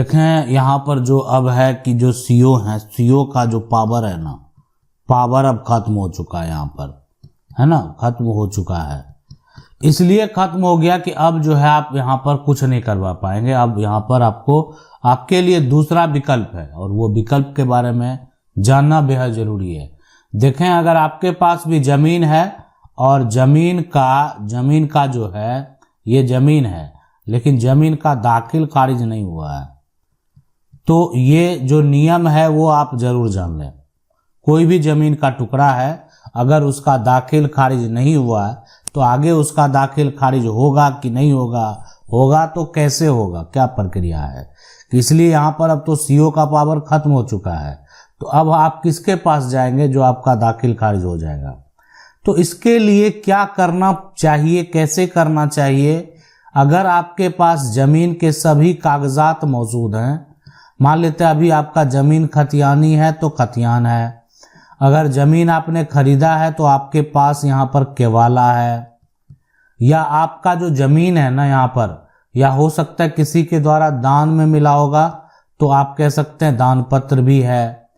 देखें यहाँ पर जो अब है कि जो सीओ है, सीओ का जो पावर है ना, पावर अब खत्म हो चुका है यहाँ पर, है ना, खत्म हो चुका है। इसलिए खत्म हो गया कि अब जो है आप यहाँ पर कुछ नहीं करवा पाएंगे। अब यहाँ पर आपको, आपके लिए दूसरा विकल्प है और वो विकल्प के बारे में जानना बेहद जरूरी है। देखें, अगर आपके पास भी जमीन है और जमीन का जो है, ये जमीन है लेकिन जमीन का दाखिल खारिज नहीं हुआ है, तो ये जो नियम है वो आप जरूर जान लें। कोई भी जमीन का टुकड़ा है, अगर उसका दाखिल खारिज नहीं हुआ है तो आगे उसका दाखिल खारिज होगा कि नहीं होगा, होगा तो कैसे होगा, क्या प्रक्रिया है। इसलिए यहाँ पर अब तो सीओ का पावर खत्म हो चुका है, तो अब आप किसके पास जाएंगे जो आपका दाखिल खारिज हो जाएगा। तो इसके लिए क्या करना चाहिए, कैसे करना चाहिए। अगर आपके पास जमीन के सभी कागजात मौजूद हैं, मान लेते हैं अभी आपका जमीन खतियानी है तो खतियान है, अगर जमीन आपने खरीदा है तो आपके पास यहाँ पर केवाला है, या आपका जो जमीन है ना यहाँ पर, या हो सकता है किसी के द्वारा दान में मिला होगा तो आप कह सकते हैं दान पत्र भी है,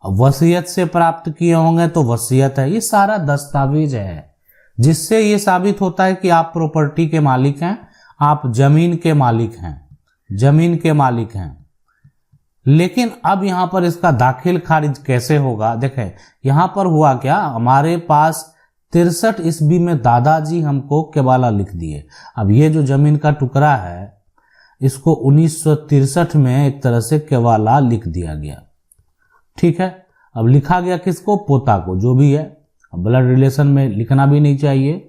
वसीयत से प्राप्त किए होंगे तो वसीयत है। ये सारा दस्तावेज है जिससे ये साबित होता है कि आप प्रॉपर्टी के मालिक हैं, आप जमीन के मालिक हैं, जमीन के मालिक हैं। लेकिन अब यहाँ पर इसका दाखिल खारिज कैसे होगा। देखें यहाँ पर हुआ क्या, हमारे पास 63 ईस्वी में दादाजी हमको केवाला लिख दिए। अब ये जो जमीन का टुकड़ा है इसको 1963 में एक तरह से केवाला लिख दिया गया, ठीक है। अब लिखा गया किसको, पोता को, जो भी है, ब्लड रिलेशन में लिखना भी नहीं चाहिए।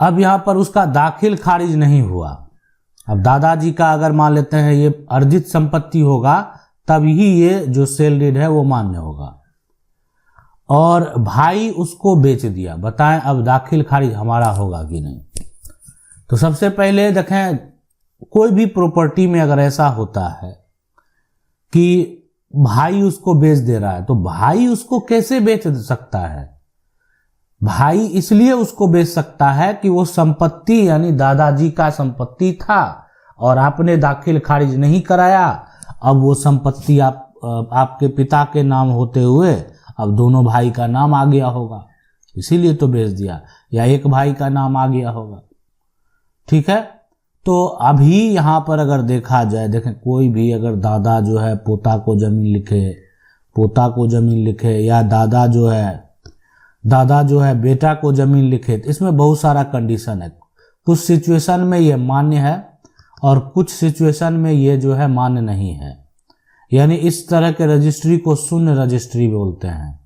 अब यहाँ पर उसका दाखिल खारिज नहीं हुआ। अब दादाजी का अगर मान लेते हैं ये अर्जित संपत्ति होगा तब ही ये जो सेल डीड है वो मान्य होगा, और भाई उसको बेच दिया, बताएं अब दाखिल खारिज हमारा होगा कि नहीं। तो सबसे पहले देखें, कोई भी प्रॉपर्टी में अगर ऐसा होता है कि भाई उसको बेच दे रहा है तो भाई उसको कैसे बेच सकता है। भाई इसलिए उसको बेच सकता है कि वो संपत्ति यानी दादाजी का संपत्ति था और आपने दाखिल खारिज नहीं कराया। अब वो संपत्ति आपके पिता के नाम होते हुए अब दोनों भाई का नाम आ गया होगा, इसीलिए तो बेच दिया, या एक भाई का नाम आ गया होगा, ठीक है। तो अभी यहाँ पर अगर देखा जाए, देखें कोई भी अगर दादा जो है पोता को जमीन लिखे, पोता को जमीन लिखे, या दादा जो है बेटा को जमीन लिखे, तो इसमें बहुत सारा कंडीशन है। कुछ सिचुएशन में ये मान्य है और कुछ सिचुएशन में ये जो है मान्य नहीं है, यानी इस तरह के रजिस्ट्री को शून्य रजिस्ट्री बोलते हैं।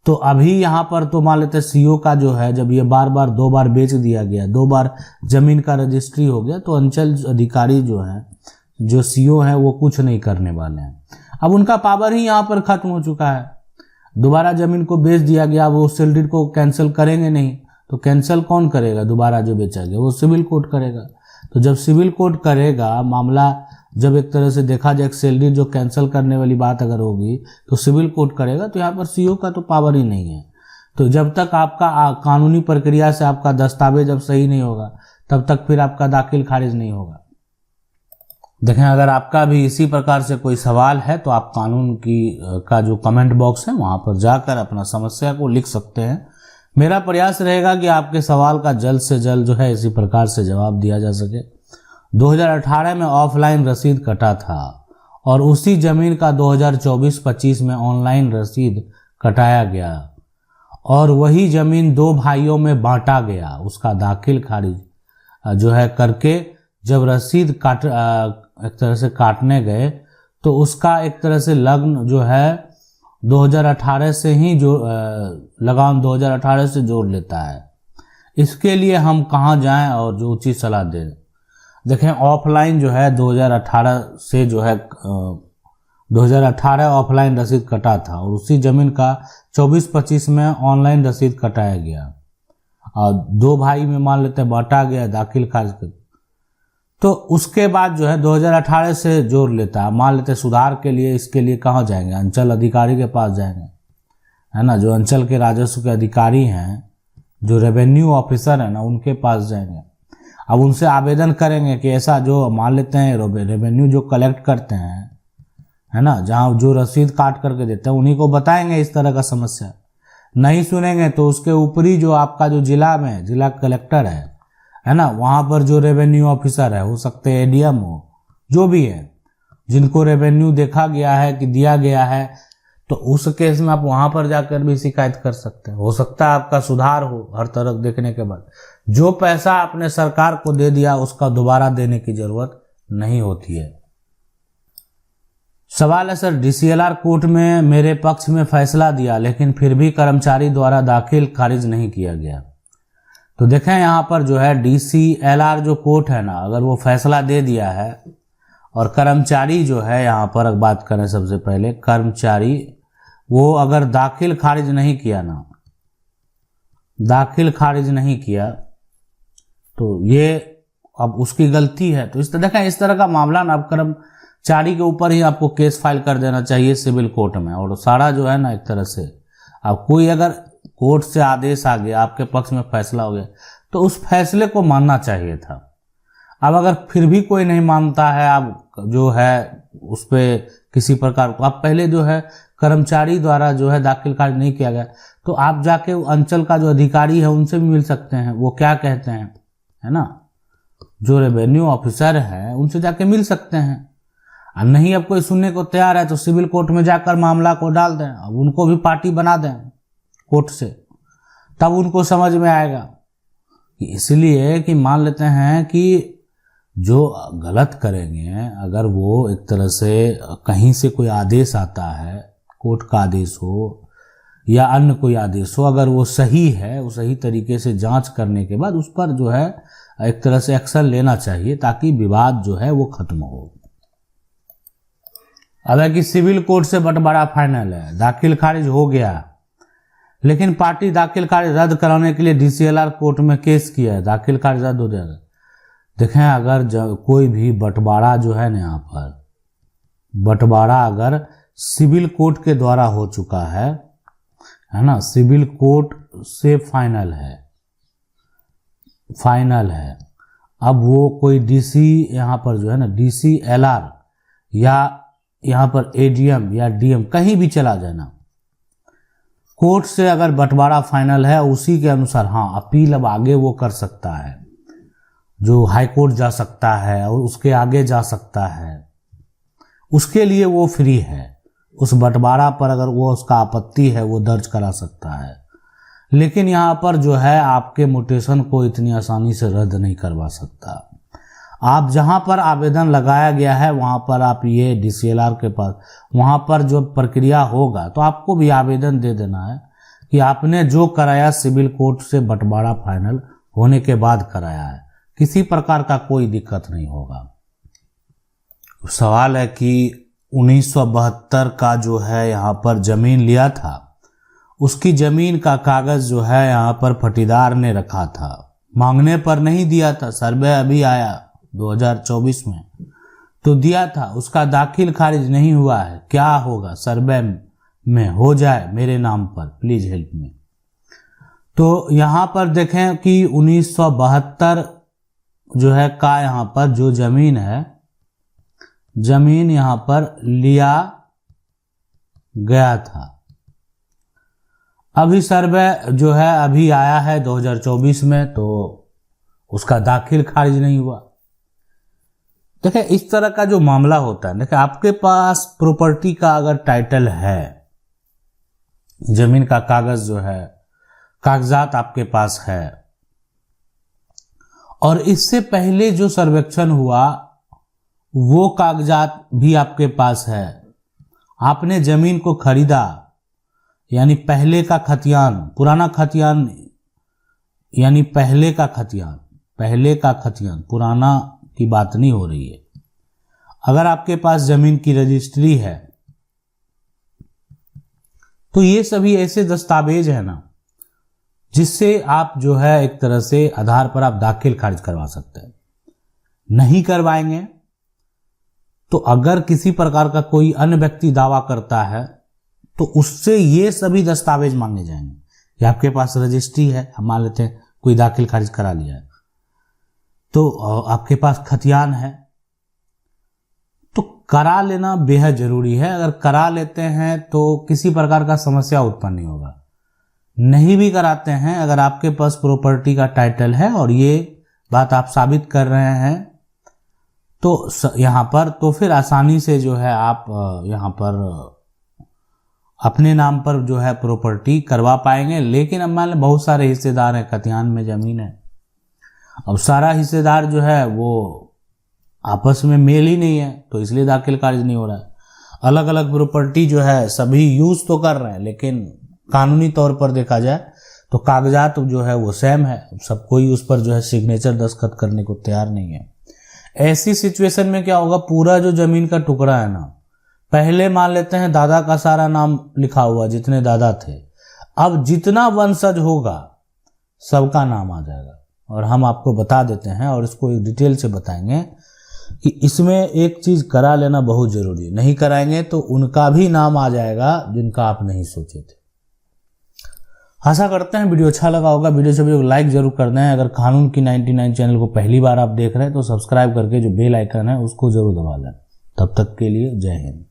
तो अभी यहाँ पर तो मान लेते सीओ का जो है, जब ये दो बार बेच दिया गया, 2 बार जमीन का रजिस्ट्री हो गया, तो अंचल अधिकारी जो है, जो सीओ है, वो कुछ नहीं करने वाले हैं। अब उनका पावर ही यहाँ पर खत्म हो चुका है। दोबारा जमीन को बेच दिया गया, वो सेल डीड को कैंसिल करेंगे नहीं, तो कैंसिल कौन करेगा, दोबारा जो बेचा गया वो सिविल कोर्ट करेगा। तो जब सिविल कोर्ट करेगा मामला, जब एक तरह से देखा जाए सेल डीड जो कैंसिल करने वाली बात अगर होगी तो सिविल कोर्ट करेगा, तो यहाँ पर सीओ का तो पावर ही नहीं है। तो जब तक आपका कानूनी प्रक्रिया से आपका दस्तावेज अब सही नहीं होगा तब तक फिर आपका दाखिल खारिज नहीं होगा। देखें, अगर आपका भी इसी प्रकार से कोई सवाल है तो आप कानून का जो कमेंट बॉक्स है वहाँ पर जाकर अपना समस्या को लिख सकते हैं। मेरा प्रयास रहेगा कि आपके सवाल का जल्द से जल्द जो है इसी प्रकार से जवाब दिया जा सके। 2018 में ऑफलाइन रसीद कटा था और उसी जमीन का 2024-25 में ऑनलाइन रसीद कटाया गया और वही जमीन 2 भाइयों में बांटा गया। उसका दाखिल खारिज जो है करके जब रसीद एक तरह से काटने गए तो उसका एक तरह से लग्न जो है 2018 से ही जो लगान 2018 से जोड़ लेता है। इसके लिए हम कहाँ जाएं और जो उचित सलाह दें। देखें, ऑफलाइन जो है 2018 से जो है 2018 ऑफलाइन रसीद कटा था और उसी जमीन का 24-25 में ऑनलाइन रसीद कटाया गया और 2 भाई में मान लेते बांटा गया दाखिल खारिज। तो उसके बाद जो है 2018 से जोड़ लेता है। मान लेते सुधार के लिए, इसके लिए कहाँ जाएंगे, अंचल अधिकारी के पास जाएंगे, है ना, जो अंचल के राजस्व के अधिकारी हैं, जो रेवेन्यू ऑफिसर है ना, उनके पास जाएंगे। अब उनसे आवेदन करेंगे कि ऐसा जो मान लेते हैं रेवेन्यू जो कलेक्ट करते हैं, है ना, जहाँ जो रसीद काट करके देते हैं उन्हीं को बताएंगे इस तरह का समस्या। नहीं सुनेंगे तो उसके ऊपरी जो आपका जो जिला में जिला कलेक्टर है ना, वहाँ पर जो रेवेन्यू ऑफिसर है, हो सकते हैं एडीएम हो, जो भी है, जिनको रेवेन्यू देखा गया है कि दिया गया है, तो उस केस में आप वहां पर जाकर भी शिकायत कर सकते हैं। हो सकता है आपका सुधार हो हर तरफ देखने के बाद। जो पैसा आपने सरकार को दे दिया उसका दोबारा देने की जरूरत नहीं होती है। सवाल है सर, डीसीएलआर कोर्ट में मेरे पक्ष में फैसला दिया लेकिन फिर भी कर्मचारी द्वारा दाखिल खारिज नहीं किया गया। तो देखें यहाँ पर जो है डीसीएलआर जो कोर्ट है ना, अगर वो फैसला दे दिया है और कर्मचारी जो है, यहाँ पर अगर बात करें सबसे पहले कर्मचारी, वो अगर दाखिल खारिज नहीं किया ना, दाखिल खारिज नहीं किया तो ये अब उसकी गलती है। तो इस तरह देखें, इस तरह का मामला ना अब कर्मचारी के ऊपर ही आपको केस फाइल कर देना चाहिए सिविल कोर्ट में, और सारा जो है ना एक तरह से अब कोई अगर कोर्ट से आदेश आ गया, आपके पक्ष में फैसला हो गया, तो उस फैसले को मानना चाहिए था। अब अगर फिर भी कोई नहीं मानता है, आप जो है उस पर किसी प्रकार को, आप पहले जो है कर्मचारी द्वारा जो है दाखिल खारिज नहीं किया गया, तो आप जाके अंचल का जो अधिकारी है उनसे भी मिल सकते हैं, वो क्या कहते हैं, है ना, जो रेवेन्यू ऑफिसर है उनसे जाके मिल सकते हैं। और नहीं अब कोई सुनने को तैयार है तो सिविल कोर्ट में जाकर मामला को डाल दें, अब उनको भी पार्टी बना दें कोर्ट से, तब उनको समझ में आएगा। इसलिए कि मान लेते हैं कि जो गलत करेंगे, अगर वो एक तरह से कहीं से कोई आदेश आता है, कोर्ट का आदेश हो या अन्य कोई आदेश हो, अगर वो सही है, वो सही तरीके से जांच करने के बाद उस पर जो है एक तरह से एक्शन लेना चाहिए, ताकि विवाद जो है वो खत्म हो। हालांकि सिविल कोर्ट से बंटवारा फाइनल है, दाखिल खारिज हो गया, लेकिन पार्टी दाखिल खारिज रद्द कराने के लिए डीसीएलआर कोर्ट में केस किया है, दाखिल खारिज रद्द हो जाएगा। देखें, अगर कोई भी बंटवारा जो है ना, यहाँ पर बंटवारा अगर सिविल कोर्ट के द्वारा हो चुका है ना, सिविल कोर्ट से फाइनल है, अब वो कोई डीसी यहाँ पर जो है ना, डीसीएलआर या यहाँ पर एडीएम या डीएम कहीं भी चला जाए ना, कोर्ट से अगर बंटवारा फाइनल है उसी के अनुसार, हाँ, अपील अब आगे वो कर सकता है, जो हाई कोर्ट जा सकता है और उसके आगे जा सकता है, उसके लिए वो फ्री है। उस बंटवारा पर अगर वो उसका आपत्ति है वो दर्ज करा सकता है, लेकिन यहाँ पर जो है आपके म्यूटेशन को इतनी आसानी से रद्द नहीं करवा सकता। आप जहाँ पर आवेदन लगाया गया है वहाँ पर आप ये डीसीएलआर के पास, वहाँ पर जो प्रक्रिया होगा तो आपको भी आवेदन दे देना है कि आपने जो कराया सिविल कोर्ट से बंटवारा फाइनल होने के बाद कराया है, किसी प्रकार का कोई दिक्कत नहीं होगा। सवाल है कि 1972 का जो है यहाँ पर जमीन लिया था, उसकी जमीन का कागज जो है यहाँ पर पट्टीदार ने रखा था, मांगने पर नहीं दिया था, सर्वे अभी आया 2024 में तो दिया था, उसका दाखिल खारिज नहीं हुआ है, क्या होगा, सर्वे में हो जाए मेरे नाम पर, प्लीज हेल्प मी। तो यहाँ पर देखें कि 1972 जो है का यहाँ पर जो जमीन है, जमीन यहाँ पर लिया गया था। अभी सर्वे जो है अभी आया है 2024 में, तो उसका दाखिल खारिज नहीं हुआ। देखिए, इस तरह का जो मामला होता है, देखिए आपके पास प्रॉपर्टी का अगर टाइटल है, जमीन का कागज जो है, कागजात आपके पास है, और इससे पहले जो सर्वेक्षण हुआ वो कागजात भी आपके पास है, आपने जमीन को खरीदा, यानी पहले का खतियान, पुराना खतियान, यानी पहले का खतियान, पुराना की बात नहीं हो रही है। अगर आपके पास जमीन की रजिस्ट्री है तो ये सभी ऐसे दस्तावेज है ना, जिससे आप जो है एक तरह से आधार पर आप दाखिल खारिज करवा सकते हैं। नहीं करवाएंगे तो अगर किसी प्रकार का कोई अन्य व्यक्ति दावा करता है तो उससे ये सभी दस्तावेज मांगे जाएंगे कि आपके पास रजिस्ट्री है, हम मान लेते हैं कोई दाखिल खारिज करा लिया है, तो आपके पास खतियान है, तो करा लेना बेहद जरूरी है। अगर करा लेते हैं तो किसी प्रकार का समस्या उत्पन्न नहीं होगा। नहीं भी कराते हैं, अगर आपके पास प्रॉपर्टी का टाइटल है और ये बात आप साबित कर रहे हैं तो यहाँ पर तो फिर आसानी से जो है आप यहाँ पर अपने नाम पर जो है प्रॉपर्टी करवा पाएंगे। लेकिन अब मान लें बहुत सारे हिस्सेदार हैं, खतियान में जमीन है, अब सारा हिस्सेदार जो है वो आपस में मेल ही नहीं है, तो इसलिए दाखिल कार्य नहीं हो रहा है। अलग अलग प्रॉपर्टी जो है सभी यूज तो कर रहे हैं, लेकिन कानूनी तौर पर देखा जाए तो कागजात जो है वो सेम है, सब कोई उस पर जो है सिग्नेचर दस्तखत करने को तैयार नहीं है। ऐसी सिचुएशन में क्या होगा, पूरा जो जमीन का टुकड़ा है ना, पहले मान लेते हैं दादा का सारा नाम लिखा हुआ, जितने दादा थे, अब जितना वंशज होगा सबका नाम आ जाएगा। और हम आपको बता देते हैं और इसको डिटेल से बताएंगे कि इसमें एक चीज करा लेना बहुत जरूरी है, नहीं कराएंगे तो उनका भी नाम आ जाएगा जिनका आप नहीं सोचे थे। आशा करते हैं वीडियो अच्छा लगा होगा। वीडियो को लाइक जरूर कर दें। अगर कानून की 99 चैनल को पहली बार आप देख रहे हैं तो सब्सक्राइब करके जो बेल आइकन है उसको जरूर दबा लें। तब तक के लिए जय हिंद।